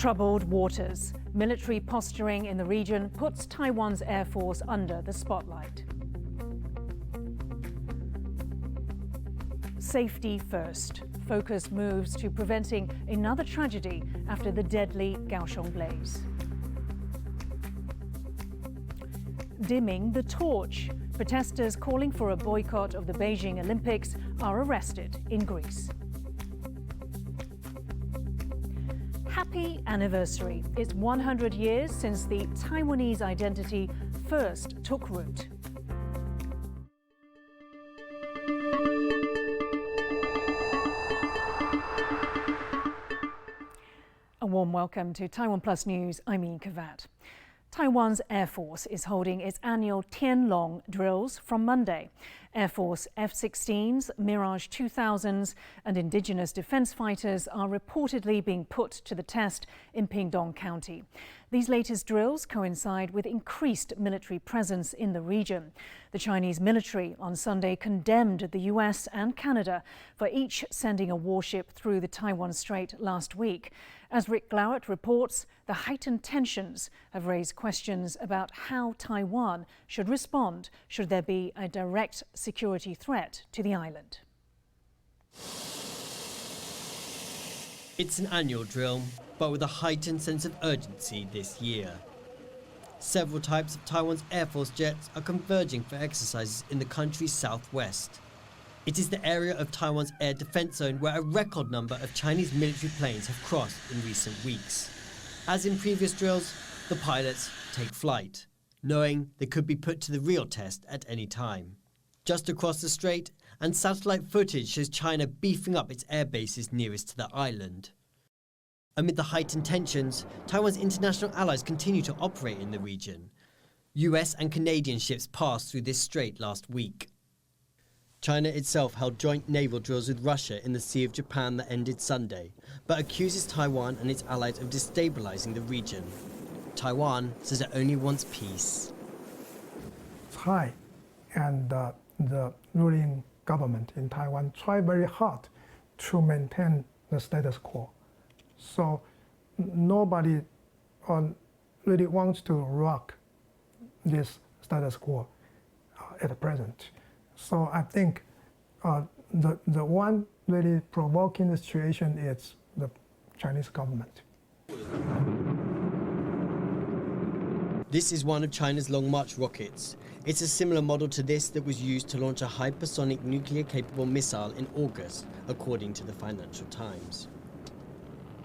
Troubled waters. Military posturing in the region puts Taiwan's Air Force under the spotlight. Safety first. Focus moves to preventing another tragedy after the deadly Kaohsiung blaze. Dimming the torch. Protesters calling for a boycott of the Beijing Olympics are arrested in Greece. Happy anniversary. It's 100 years since the Taiwanese identity first took root. A warm welcome to TaiwanPlus News. I'm Yin Khvat. Taiwan's Air Force is holding its annual Tianlong drills from Monday. Air Force F-16s, Mirage 2000s and indigenous defense fighters are reportedly being put to the test in Pingdong County. These latest drills coincide with increased military presence in the region. The Chinese military on Sunday condemned the US and Canada for each sending a warship through the Taiwan Strait last week. As Rick Glowett reports, the heightened tensions have raised questions about how Taiwan should respond should there be a direct security threat to the island. It's an annual drill, but with a heightened sense of urgency this year. Several types of Taiwan's Air Force jets are converging for exercises in the country's southwest. It is the area of Taiwan's air defense zone where a record number of Chinese military planes have crossed in recent weeks. As in previous drills, the pilots take flight, knowing they could be put to the real test at any time. Just across the strait, and satellite footage shows China beefing up its air bases nearest to the island. Amid the heightened tensions, Taiwan's international allies continue to operate in the region. US and Canadian ships passed through this strait last week. China itself held joint naval drills with Russia in the Sea of Japan that ended Sunday, but accuses Taiwan and its allies of destabilizing the region. Taiwan says it only wants peace. It's high, and the ruling government in Taiwan try very hard to maintain the status quo. So nobody really wants to rock this status quo at present. So I think the one really provoking the situation is the Chinese government. This is one of China's Long March rockets. It's a similar model to this that was used to launch a hypersonic nuclear-capable missile in August, according to the Financial Times.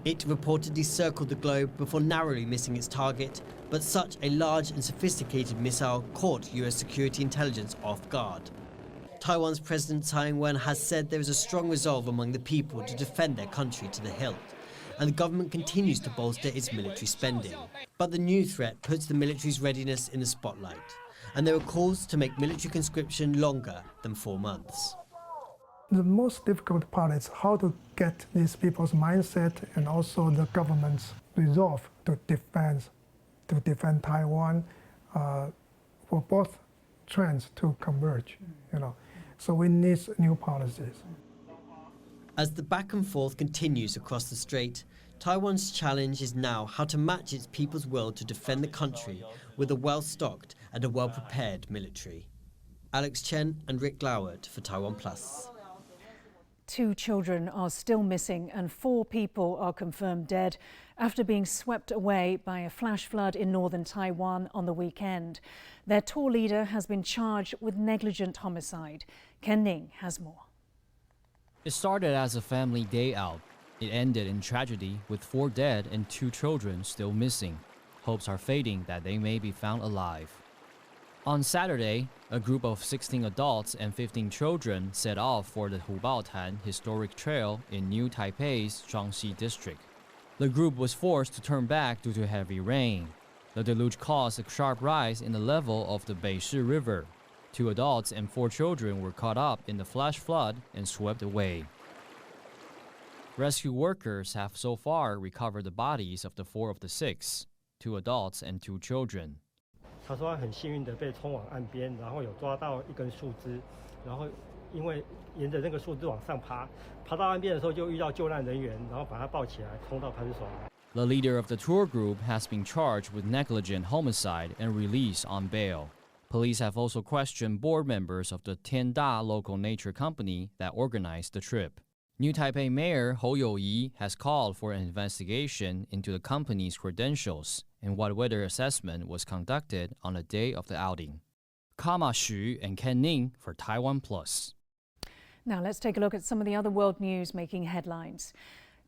It reportedly circled the globe before narrowly missing its target, but such a large and sophisticated missile caught US security intelligence off guard. Taiwan's President Tsai Ing-wen has said there is a strong resolve among the people to defend their country to the hilt, and the government continues to bolster its military spending. But the new threat puts the military's readiness in the spotlight, and there are calls to make military conscription longer than 4 months. The most difficult part is how to get these people's mindset and also the government's resolve to defend Taiwan for both trends to converge, So we need new policies. As the back and forth continues across the strait, Taiwan's challenge is now how to match its people's will to defend the country with a well-stocked and a well-prepared military. Alex Chen and Rick Glowett for TaiwanPlus. 2 children are still missing and 4 people are confirmed dead after being swept away by a flash flood in northern Taiwan on the weekend. Their tour leader has been charged with negligent homicide. Ken Ning has more. It started as a family day out. It ended in tragedy with 4 dead and 2 children still missing. Hopes are fading that they may be found alive. On Saturday, a group of 16 adults and 15 children set off for the Hubaotan Historic Trail in New Taipei's Zhangxi district. The group was forced to turn back due to heavy rain. The deluge caused a sharp rise in the level of the Beishi River. 2 adults and 4 children were caught up in the flash flood and swept away. Rescue workers have so far recovered the bodies of the 4 of the 6, 2 adults and 2 children. 他说他很幸运的被冲往岸边，然后有抓到一根树枝，然后因为沿着那个树枝往上爬，爬到岸边的时候就遇到救难人员，然后把他抱起来，冲到派出所来。The leader of the tour group has been charged with negligent homicide and released on bail. Police have also questioned board members of the Tianda local nature company that organized the trip. New Taipei Mayor Hou Youyi has called for an investigation into the company's credentials and what weather assessment was conducted on the day of the outing. Kama Xu and Ken Ning for TaiwanPlus. Now let's take a look at some of the other world news making headlines.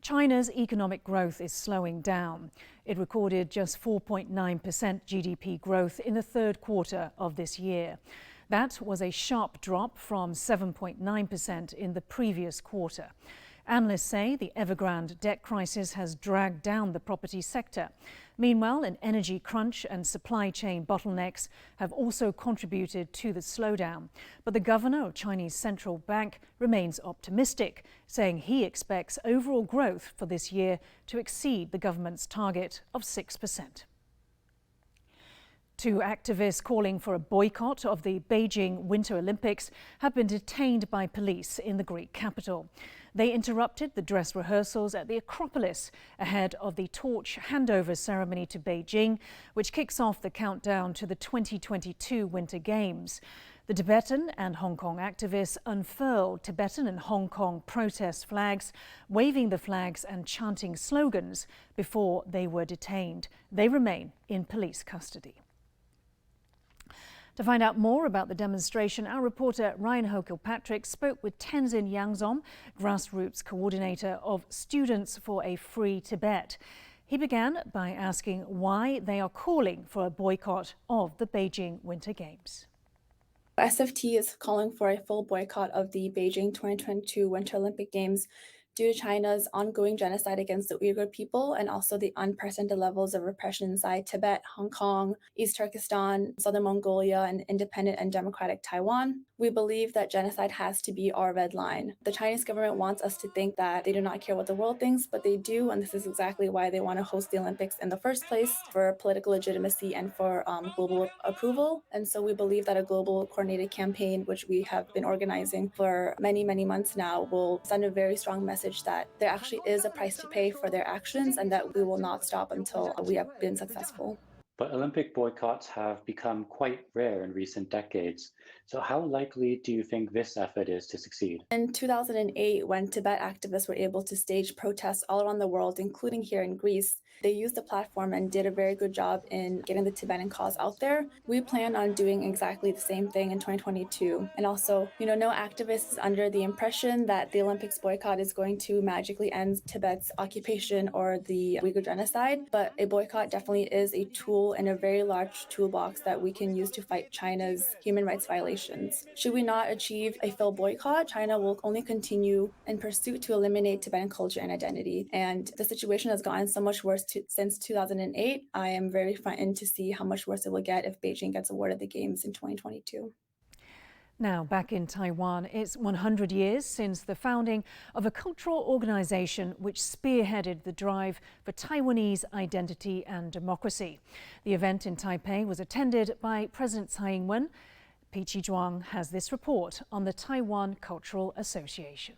China's economic growth is slowing down. It recorded just 4.9% GDP growth in the third quarter of this year. That was a sharp drop from 7.9% in the previous quarter. Analysts say the Evergrande debt crisis has dragged down the property sector. Meanwhile, an energy crunch and supply chain bottlenecks have also contributed to the slowdown. But the governor of Chinese central bank remains optimistic, saying he expects overall growth for this year to exceed the government's target of 6%. Two activists calling for a boycott of the Beijing Winter Olympics have been detained by police in the Greek capital. They interrupted the dress rehearsals at the Acropolis ahead of the torch handover ceremony to Beijing, which kicks off the countdown to the 2022 Winter Games. The Tibetan and Hong Kong activists unfurled Tibetan and Hong Kong protest flags, waving the flags and chanting slogans before they were detained. They remain in police custody. To find out more about the demonstration, our reporter Ryan Ho-Kilpatrick spoke with Tenzin Yangzom, grassroots coordinator of Students for a Free Tibet. He began by asking why they are calling for a boycott of the Beijing Winter Games. SFT is calling for a full boycott of the Beijing 2022 Winter Olympic Games due to China's ongoing genocide against the Uyghur people and also the unprecedented levels of repression inside Tibet, Hong Kong, East Turkestan, Southern Mongolia, and independent and democratic Taiwan. We believe that genocide has to be our red line. The Chinese government wants us to think that they do not care what the world thinks, but they do, and this is exactly why they want to host the Olympics in the first place, for political legitimacy and for global approval. And so we believe that a global coordinated campaign, which we have been organizing for many, many months now, will send a very strong message that there actually is a price to pay for their actions and that we will not stop until we have been successful. But Olympic boycotts have become quite rare in recent decades. So how likely do you think this effort is to succeed? In 2008, when Tibet activists were able to stage protests all around the world, including here in Greece, they used the platform and did a very good job in getting the Tibetan cause out there. We plan on doing exactly the same thing in 2022. And also, no activist is under the impression that the Olympics boycott is going to magically end Tibet's occupation or the Uyghur genocide. But a boycott definitely is a tool in a very large toolbox that we can use to fight China's human rights violations. Should we not achieve a full boycott, China will only continue in pursuit to eliminate Tibetan culture and identity. And the situation has gotten so much worse since 2008. I am very frightened to see how much worse it will get if Beijing gets awarded the Games in 2022. Now, back in Taiwan, it's 100 years since the founding of a cultural organization which spearheaded the drive for Taiwanese identity and democracy. The event in Taipei was attended by President Tsai Ing-wen. Peachy Zhuang has this report on the Taiwan Cultural Association.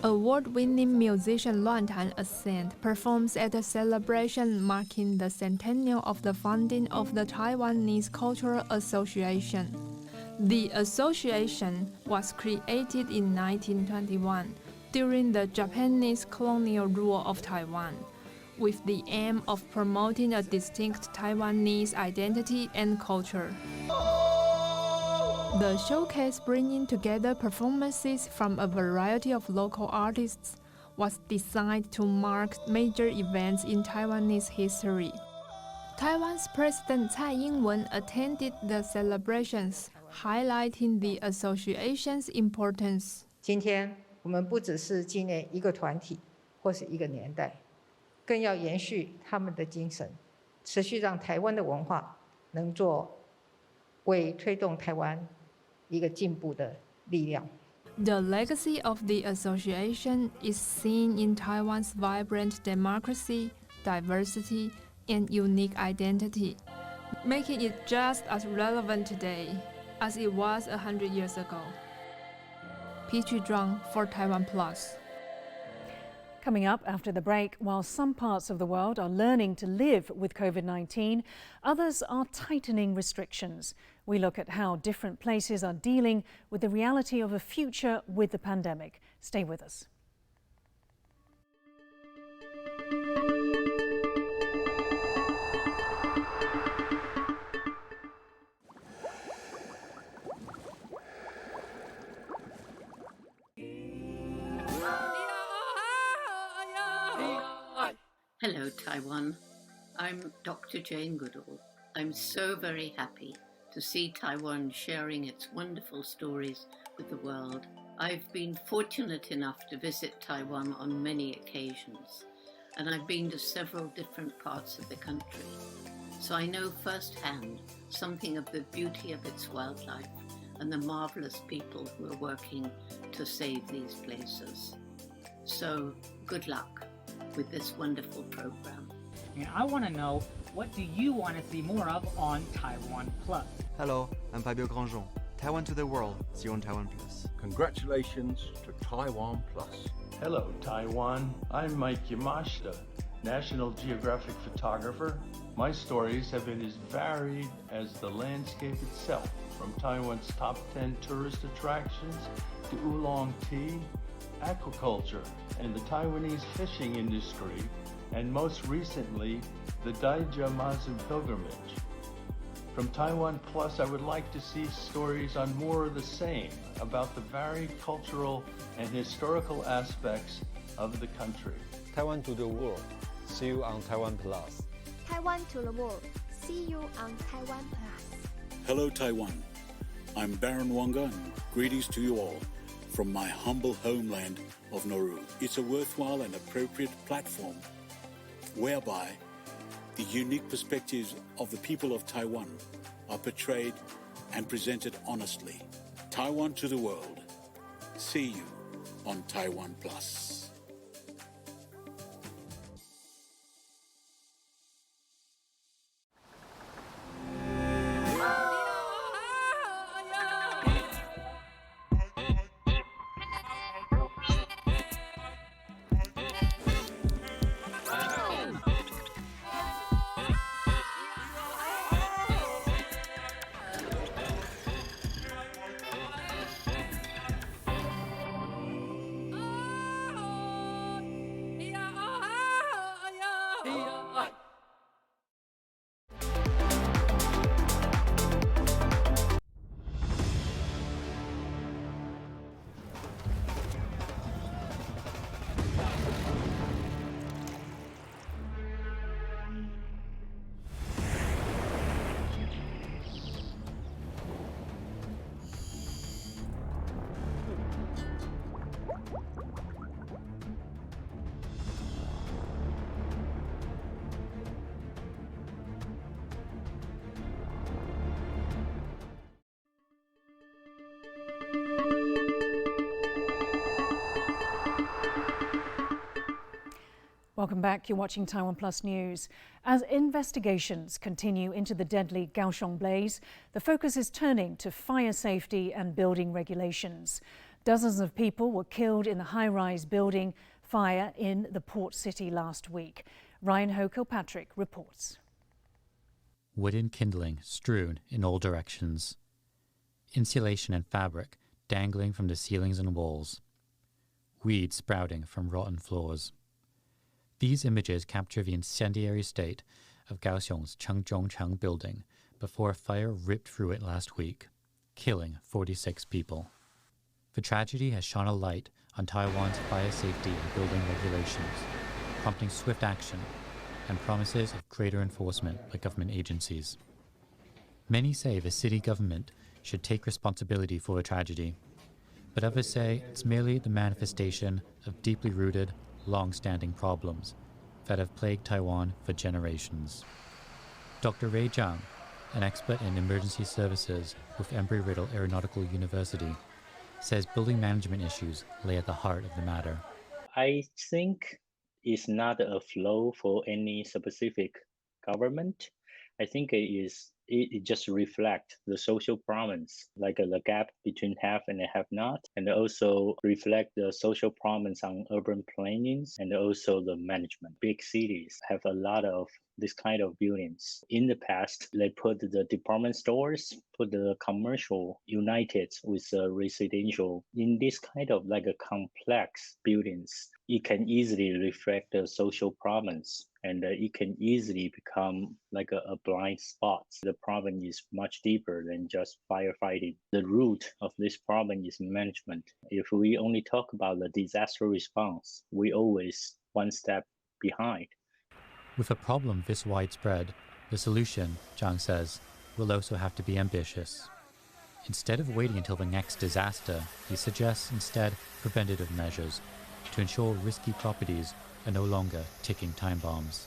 Award-winning musician Luan Tan Ascent performs at a celebration marking the centennial of the founding of the Taiwanese Cultural Association. The association was created in 1921 during the Japanese colonial rule of Taiwan, with the aim of promoting a distinct Taiwanese identity and culture. The showcase, bringing together performances from a variety of local artists, was designed to mark major events in Taiwanese history. Taiwan's President Tsai Ing-wen attended the celebrations, highlighting the association's importance. 今天我们不只是纪念一个团体或是一个年代，更要延续他们的精神，持续让台湾的文化能做为推动台湾一个进步的力量。 The legacy of the association is seen in Taiwan's vibrant democracy, diversity, and unique identity, making it just as relevant today as it was 100 years ago. Peachy Zhuang for TaiwanPlus. Coming up after the break, while some parts of the world are learning to live with COVID-19, others are tightening restrictions. We look at how different places are dealing with the reality of a future with the pandemic. Stay with us. Hello, Taiwan. I'm Dr. Jane Goodall. I'm so very happy to see Taiwan sharing its wonderful stories with the world. I've been fortunate enough to visit Taiwan on many occasions, and I've been to several different parts of the country. So I know firsthand something of the beauty of its wildlife and the marvelous people who are working to save these places. So good luck with this wonderful program. And I want to know, what do you want to see more of on TaiwanPlus? Hello, I'm Fabio Grandjean. Taiwan to the world, see you on TaiwanPlus. Congratulations to TaiwanPlus. Hello, Taiwan. I'm Mike Yamashita, National Geographic photographer. My stories have been as varied as the landscape itself, from Taiwan's top 10 tourist attractions to oolong tea, aquaculture, and the Taiwanese fishing industry, and most recently, the Daijia-Mazu pilgrimage. From TaiwanPlus, I would like to see stories on more of the same, about the varied cultural and historical aspects of the country. Taiwan to the world, see you on TaiwanPlus. Taiwan to the world, see you on TaiwanPlus. Hello, Taiwan. I'm Baron Wanga, and greetings to you all from my humble homeland of Nauru. It's a worthwhile and appropriate platform whereby the unique perspectives of the people of Taiwan are portrayed and presented honestly. Taiwan to the world. See you on TaiwanPlus. Welcome back. You're watching TaiwanPlus News. As investigations continue into the deadly Kaohsiung blaze, the focus is turning to fire safety and building regulations. Dozens of people were killed in the high-rise building fire in the port city last week. Ryan Ho-Kilpatrick reports. Wooden kindling strewn in all directions. Insulation and fabric dangling from the ceilings and walls. Weeds sprouting from rotten floors. These images capture the incendiary state of Kaohsiung's Chengzhongcheng building before a fire ripped through it last week, killing 46 people. The tragedy has shone a light on Taiwan's fire safety and building regulations, prompting swift action and promises of greater enforcement by government agencies. Many say the city government should take responsibility for the tragedy, but others say it's merely the manifestation of deeply rooted, long-standing problems that have plagued Taiwan for generations. Dr. Ray Zhang, an expert in emergency services with Embry-Riddle Aeronautical University, says building management issues lay at the heart of the matter. I think it's not a flaw for any specific government. I think it is it just reflects the social prominence, like the gap between have and have not, and also reflect the social prominence on urban plannings and also the management. Big cities have a lot of this kind of buildings. In the past, they put the department stores, put the commercial united with the residential. In this kind of like a complex buildings, it can easily reflect the social prominence, and it can easily become like a blind spot. The problem is much deeper than just firefighting. The root of this problem is management. If we only talk about the disaster response, we always one step behind. With a problem this widespread, the solution, Zhang says, will also have to be ambitious. Instead of waiting until the next disaster, he suggests instead preventative measures to ensure risky properties are no longer ticking time bombs.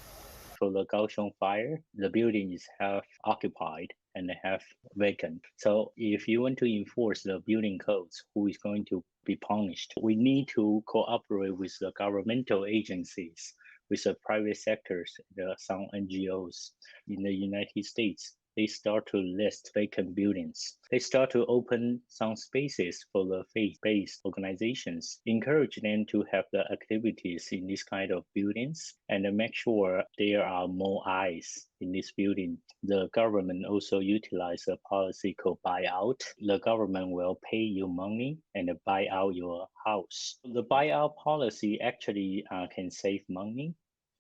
For the Kaohsiung fire, the building is half occupied and half vacant. So if you want to enforce the building codes, who is going to be punished? We need to cooperate with the governmental agencies, with the private sectors, some NGOs in the United States. They start to list vacant buildings. They start to open some spaces for the faith-based organizations, encourage them to have the activities in this kind of buildings, and make sure there are more eyes in this building. The government also utilize a policy called buyout. The government will pay you money and buy out your house. The buyout policy actually can save money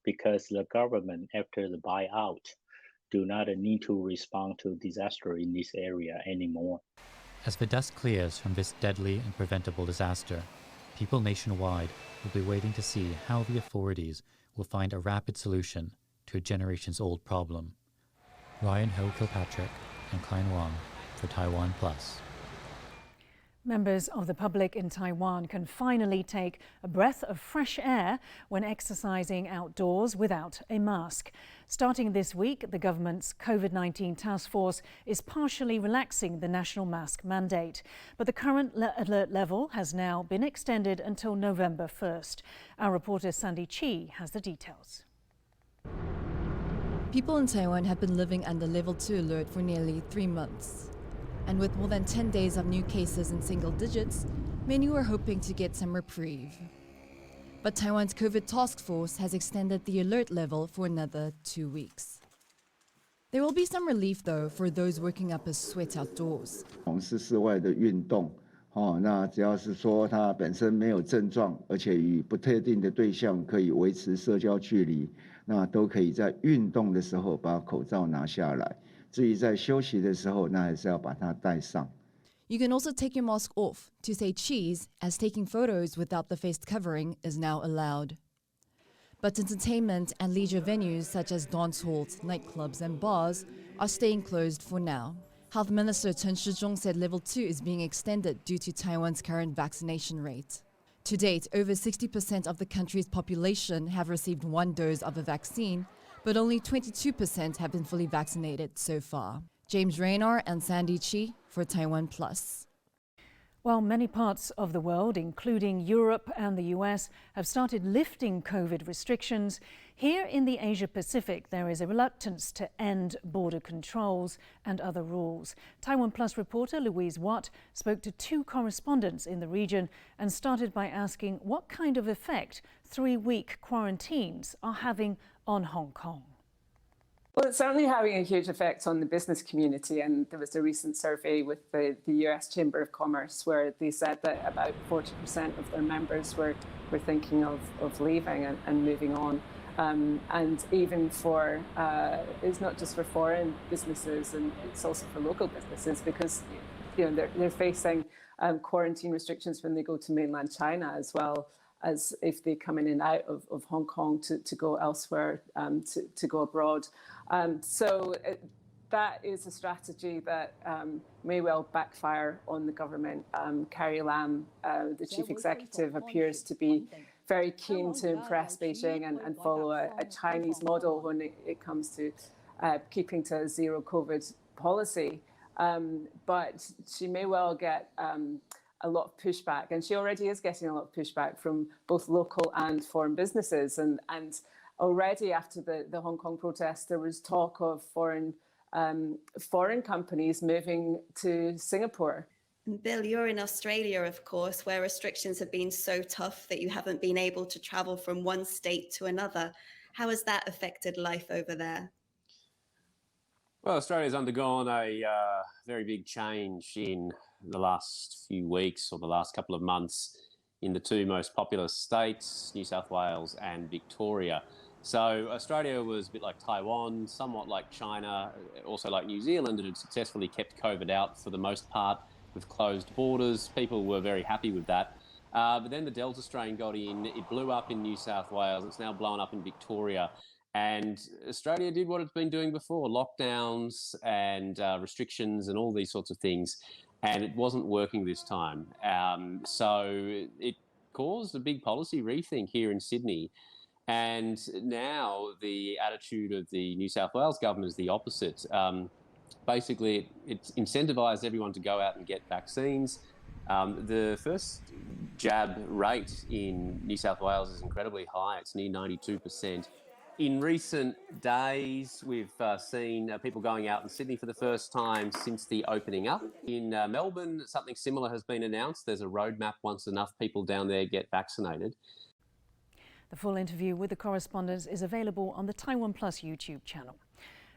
because the government, after the buyout, do not need to respond to disaster in this area anymore. As the dust clears from this deadly and preventable disaster, people nationwide will be waiting to see how the authorities will find a rapid solution to a generations-old problem. Ryan Ho-Kilpatrick and Klein Wang for TaiwanPlus. Members of the public in Taiwan can finally take a breath of fresh air when exercising outdoors without a mask. Starting this week, the government's COVID-19 task force is partially relaxing the national mask mandate. But the current alert level has now been extended until November 1st. Our reporter Sandy Chi has the details. People in Taiwan have been living under level 2 alert for nearly 3 months. And with more than 10 days of new cases in single digits, many were hoping to get some reprieve. But Taiwan's COVID task force has extended the alert level for another 2 weeks. There will be some relief, though, for those working up a sweat outdoors. 从事室外的运动，那只要是说它本身没有症状，而且与不特定的对象可以维持社交距离，那都可以在运动的时候把口罩拿下来。 至于在休息的时候，那还是要把它戴上。 You can also take your mask off to say cheese, as taking photos without the face covering is now allowed. But entertainment and leisure venues such as dance halls, nightclubs and bars are staying closed for now. Health Minister Chen Shizhong said level 2 is being extended due to Taiwan's current vaccination rate. To date, over 60% of the country's population have received 1 dose of a vaccine, but only 22% have been fully vaccinated so far. James Raynor and Sandy Chi for TaiwanPlus. While many parts of the world, including Europe and the US, have started lifting COVID restrictions, here in the Asia-Pacific there is a reluctance to end border controls and other rules. TaiwanPlus reporter Louise Watt spoke to 2 correspondents in the region and started by asking what kind of effect 3-week quarantines are having on Hong Kong. Well, it's certainly having a huge effect on the business community, and there was a recent survey with the US Chamber of Commerce where they said that about 40% of their members were thinking of leaving and moving on. And even for, it's not just for foreign businesses, and it's also for local businesses, because they're facing quarantine restrictions when they go to mainland China, as well as if they come in and out of Hong Kong to go elsewhere, to go abroad. So that is a strategy that may well backfire on the government. Carrie Lam, the chief executive, appears to be very keen to impress Beijing and follow a Chinese model when it comes to keeping to a zero COVID policy. But she may well get a lot of pushback, and she already is getting a lot of pushback from both local and foreign businesses. And already after the Hong Kong protests, there was talk of foreign foreign companies moving to Singapore. And Bill, you're in Australia, of course, where restrictions have been so tough that you haven't been able to travel from one state to another. How has that affected life over there? Well, Australia's undergone a very big change in the last few weeks or the last couple of months in the two most populous states, New South Wales and Victoria. So Australia was a bit like Taiwan, somewhat like China, also like New Zealand, that had successfully kept COVID out for the most part with closed borders. People were very happy with that. But then the Delta strain got in, it blew up in New South Wales, it's now blown up in Victoria. And Australia did what it's been doing before, lockdowns and restrictions and all these sorts of things. And it wasn't working this time. So it caused a big policy rethink here in Sydney. And now the attitude of the New South Wales government is the opposite. Basically, it's incentivised everyone to go out and get vaccines. The first jab rate in New South Wales is incredibly high. It's near 92%. In recent days, we've seen people going out in Sydney for the first time since the opening up. In Melbourne, something similar has been announced. There's a roadmap once enough people down there get vaccinated. The full interview with the correspondents is available on the TaiwanPlus YouTube channel.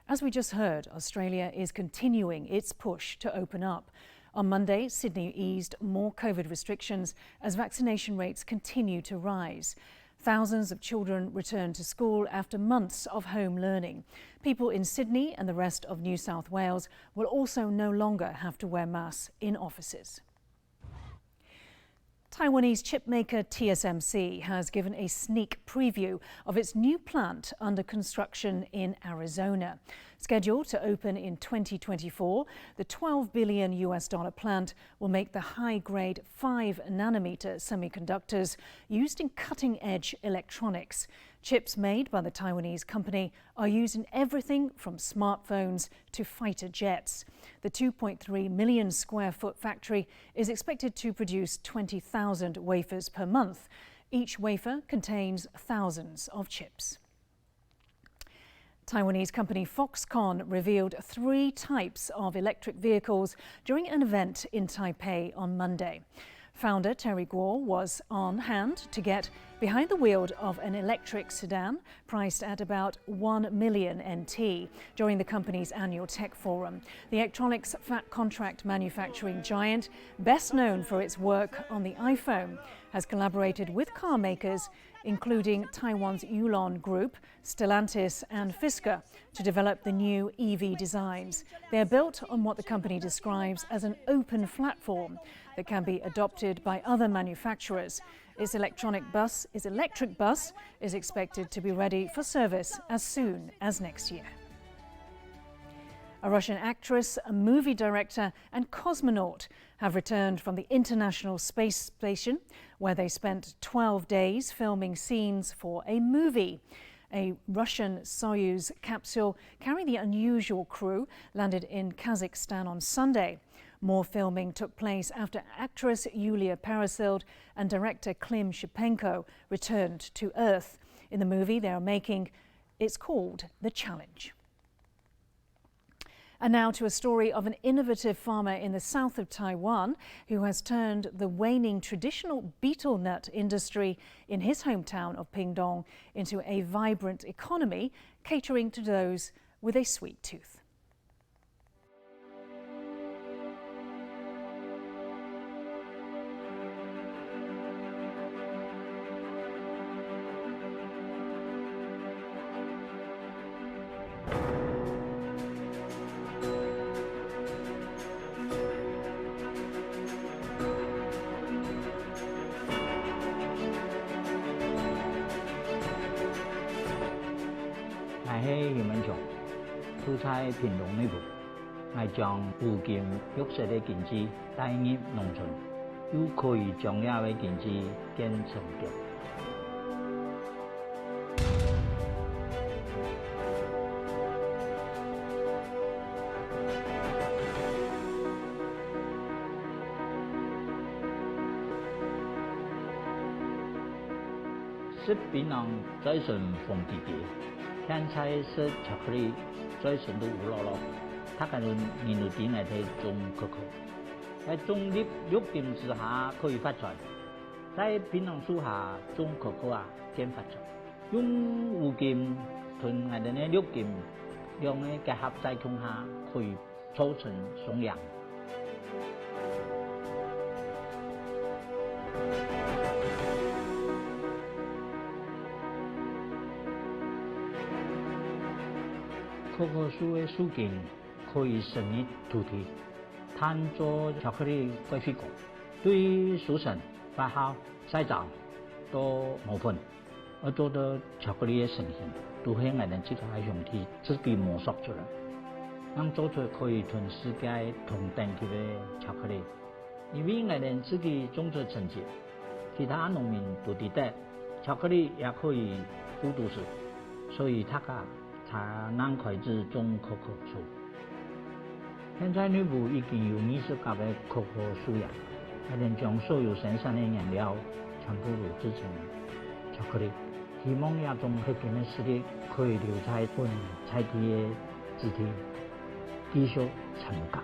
As we just heard, Australia is continuing its push to open up. On Monday, Sydney eased more COVID restrictions as vaccination rates continue to rise. Thousands of children returned to school after months of home learning. People in Sydney and the rest of New South Wales will also no longer have to wear masks in offices. Taiwanese chipmaker TSMC has given a sneak preview of its new plant under construction in Arizona. Scheduled to open in 2024, the $12 billion plant will make the high-grade 5-nanometer semiconductors used in cutting-edge electronics. Chips made by the Taiwanese company are used in everything from smartphones to fighter jets. The 2.3 million square foot factory is expected to produce 20,000 wafers per month. Each wafer contains thousands of chips. Taiwanese company Foxconn revealed 3 types of electric vehicles during an event in Taipei on Monday. Founder Terry Guo was on hand to get behind the wheel of an electric sedan priced at about 1 million NT during the company's annual tech forum. The electronics contract manufacturing giant, best known for its work on the iPhone, has collaborated with car makers including Taiwan's Yulon Group, Stellantis and Fisker to develop the new EV designs. They are built on what the company describes as an open platform that can be adopted by other manufacturers. Its electric bus is expected to be ready for service as soon as next year. A Russian actress, a movie director and cosmonaut have returned from the International Space Station, where they spent 12 days filming scenes for a movie. A Russian Soyuz capsule carrying the unusual crew landed in Kazakhstan on Sunday. More filming took place after actress Yulia Peresild and director Klim Shipenko returned to Earth. In the movie they are making, it's called The Challenge. And now to a story of an innovative farmer in the south of Taiwan who has turned the waning traditional betel nut industry in his hometown of Pingdong into a vibrant economy catering to those with a sweet tooth.平农内部，我将有建绿色的经济带入农村，又可以将这个经济建成功。食品人再生风地地。天才色巧克力最深度无落落，它可能年度点嚟睇中可可，喺中粒肉點之下可以發財，在檳榔樹下種可可啊，兼發財，用烏劍同我哋呢肉劍，用呢結合在中下可以造成雙贏。可可樹嘅樹徑可以生育土地，攤做巧克力貴妃果，對熟成、發酵、曬造都冇分。而做到巧克力嘅成型，都係我哋自己嘅兄弟自己摸索出來，讓做出可以同世界同等級嘅巧克力。因為我哋自己種植成績，其他農民都抵得，巧克力也可以孤獨食，所以大家才能開始種可可樹。現在內部已經有20家嘅可可樹園，我哋將所有生產嘅原料全部都製成巧克力。希望亞中迄間嘅實力可以留在本在地嘅肢體，繼續參加。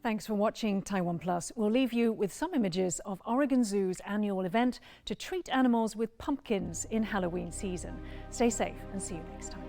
Thanks for watching Taiwan Plus. We'll leave you with some images of Oregon Zoo's annual event to treat animals with pumpkins in Halloween season. Stay safe and see you next time.